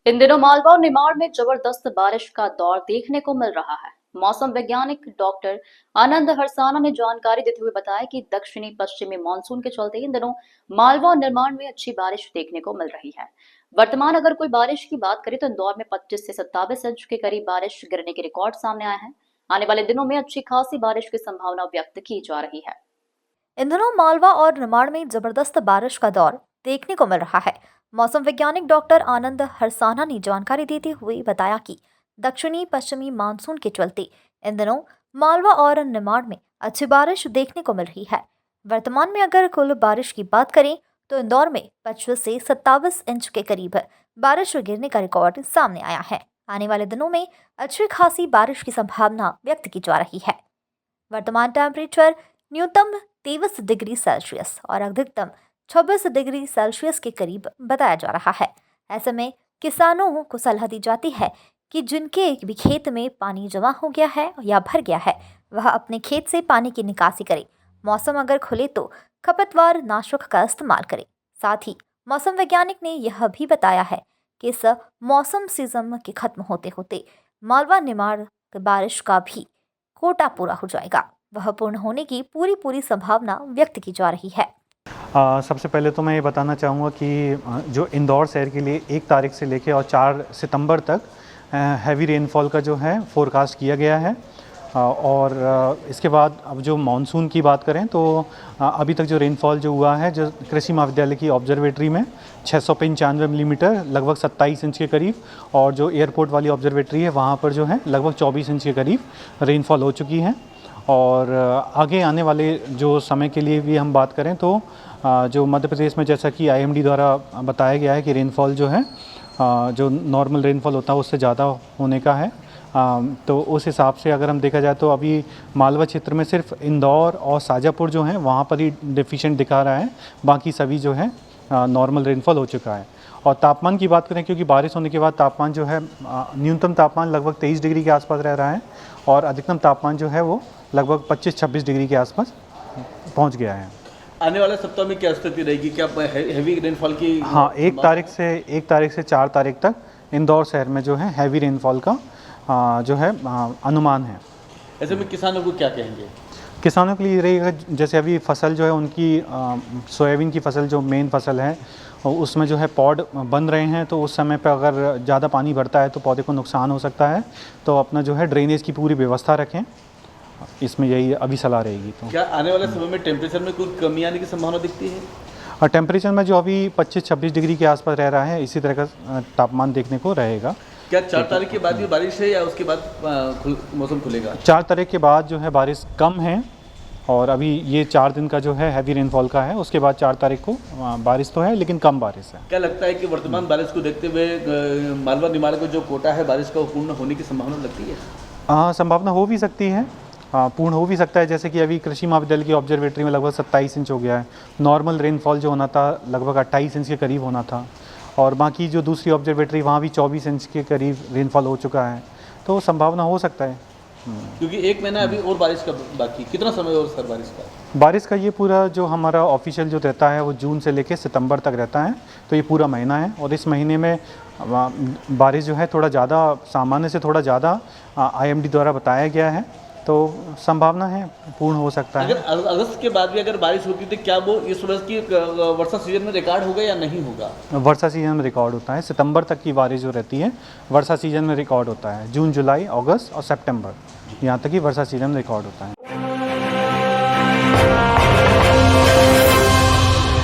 इन दिनों मालवा और निमाड़ में जबरदस्त बारिश का दौर देखने को मिल रहा है। मौसम वैज्ञानिक डॉक्टर आनंद हरसाना ने जानकारी देते हुए बताया कि दक्षिणी पश्चिमी मानसून के चलते इन दिनों मालवा और निमाड़ में अच्छी बारिश देखने को मिल रही है। वर्तमान अगर कोई बारिश की बात करें तो इंदौर में 25 से 27 इंच के करीब बारिश गिरने के रिकॉर्ड सामने आए हैं। आने वाले दिनों में अच्छी खासी बारिश की संभावना व्यक्त की जा रही है। इन दिनों मालवा और निमाड़ में जबरदस्त बारिश का दौर देखने को मिल रहा है। मौसम वैज्ञानिक डॉक्टर आनंद हरसाना ने जानकारी देते हुए बताया कि दक्षिणी पश्चिमी मानसून के चलते इन दिनों मालवा और निमाड़ में अच्छी बारिश देखने को मिल रही है। वर्तमान में अगर कुल बारिश की बात करें तो इंदौर में 25 से 27 इंच के करीब बारिश गिरने का रिकॉर्ड सामने आया है। आने वाले दिनों में अच्छी खासी बारिश की संभावना व्यक्त की जा रही है। वर्तमान टेम्परेचर न्यूनतम 23 डिग्री सेल्सियस और अधिकतम 26 डिग्री सेल्सियस के करीब बताया जा रहा है। ऐसे में किसानों को सलाह दी जाती है कि जिनके भी खेत में पानी जमा हो गया है या भर गया है वह अपने खेत से पानी की निकासी करे। मौसम अगर खुले तो खपतवार नाशक का इस्तेमाल करें। साथ ही मौसम वैज्ञानिक ने यह भी बताया है कि इस मौसम सीजन के खत्म होते होते मालवा निमाड़ बारिश का भी कोटा पूरा हो जाएगा। वह पूर्ण होने की पूरी संभावना व्यक्त की जा रही है। सबसे पहले तो मैं ये बताना चाहूँगा कि जो इंदौर शहर के लिए 1 तारीख से लेकर और 4 सितंबर तक हैवी रेनफॉल का जो है फोरकास्ट किया गया है। और इसके बाद अब जो मानसून की बात करें तो अभी तक जो रेनफॉल जो हुआ है जो कृषि महाविद्यालय की ऑब्जर्वेटरी में 695 मिलीमीटर लगभग 27 इंच के करीब, और जो एयरपोर्ट वाली ऑब्जर्वेटरी है वहाँ पर जो है लगभग 24 इंच के करीब रेनफॉल हो चुकी है। और आगे आने वाले जो समय के लिए भी हम बात करें तो जो मध्य प्रदेश में जैसा कि आईएमडी द्वारा बताया गया है कि रेनफॉल जो है जो नॉर्मल रेनफॉल होता है उससे ज़्यादा होने का है। तो उस हिसाब से अगर हम देखा जाए तो अभी मालवा क्षेत्र में सिर्फ इंदौर और शाजापुर जो हैं वहाँ पर ही डेफिशिएंट दिखा रहा है, बाकी सभी जो है नॉर्मल रेनफॉल हो चुका है। और तापमान की बात करें, क्योंकि बारिश होने के बाद तापमान जो है न्यूनतम तापमान लगभग 23 डिग्री के आसपास रह रहा है और अधिकतम तापमान जो है वो लगभग 25-26 डिग्री के आसपास पहुंच गया है। आने वाले सप्ताह में क्या स्थिति रहेगी? क्या हैवी रेनफॉल की? हाँ, 1 तारीख से 4 तारीख तक इंदौर शहर में जो है हैवी रेनफॉल का जो है अनुमान है। ऐसे में किसानों को क्या कहेंगे? किसानों के लिए रहेगा, जैसे अभी फसल जो है उनकी सोयाबीन की फसल जो मेन फसल है उसमें जो है पॉड बन रहे हैं, तो उस समय पे अगर ज़्यादा पानी बढ़ता है तो पौधे को नुकसान हो सकता है, तो अपना जो है ड्रेनेज की पूरी व्यवस्था रखें, इसमें यही अभी सलाह रहेगी। तो क्या आने वाले समय में टेम्परेचर में कुछ कमी आने की संभावना दिखती है? और टेम्परेचर में जो अभी 25-26 डिग्री के आसपास रह रहा है इसी तरह का तापमान देखने को रहेगा। क्या 4 तारीख के बाद भी बारिश है या उसके बाद मौसम खुलेगा? 4 तारीख के बाद जो है बारिश कम है और अभी ये 4 दिन का जो है हैवी रेनफॉल का है, उसके बाद 4 तारीख को बारिश तो है लेकिन कम बारिश है। क्या लगता है कि वर्तमान बारिश को देखते हुए मालवा निमाड़ का जो कोटा है बारिश का पूर्ण होने की संभावना लगती है? हाँ, संभावना हो भी सकती है, पूर्ण हो भी सकता है। जैसे कि अभी कृषि महाविद्यालय की ऑब्जर्वेटरी में लगभग 27 इंच हो गया है। नॉर्मल रेनफॉल जो होना था लगभग 28 इंच के करीब होना था, और बाकी जो दूसरी ऑब्जर्वेटरी वहाँ भी 24 इंच के करीब रेनफॉल हो चुका है, तो संभावना हो सकता है। क्योंकि 1 महीना अभी और बारिश का बाकी, कितना समय और सर बारिश का ये पूरा जो हमारा ऑफिशियल जो रहता है वो जून से लेकर सितंबर तक रहता है, तो ये पूरा महीना है। और इस महीने में बारिश जो है थोड़ा ज़्यादा, सामान्य से थोड़ा ज़्यादा आईएमडी द्वारा बताया गया है, तो संभावना है पूर्ण हो सकता है। अगर अगस्त के बाद भी अगर बारिश होती तो क्या वो इस वर्ष की वर्षा सीजन में रिकॉर्ड होगा या नहीं होगा? वर्षा सीजन में रिकॉर्ड होता है, सितंबर तक की बारिश जो रहती है वर्षा सीजन में रिकॉर्ड होता है। जून, जुलाई, अगस्त और सितंबर यहाँ तक की वर्षा सीजन में रिकॉर्ड होता है।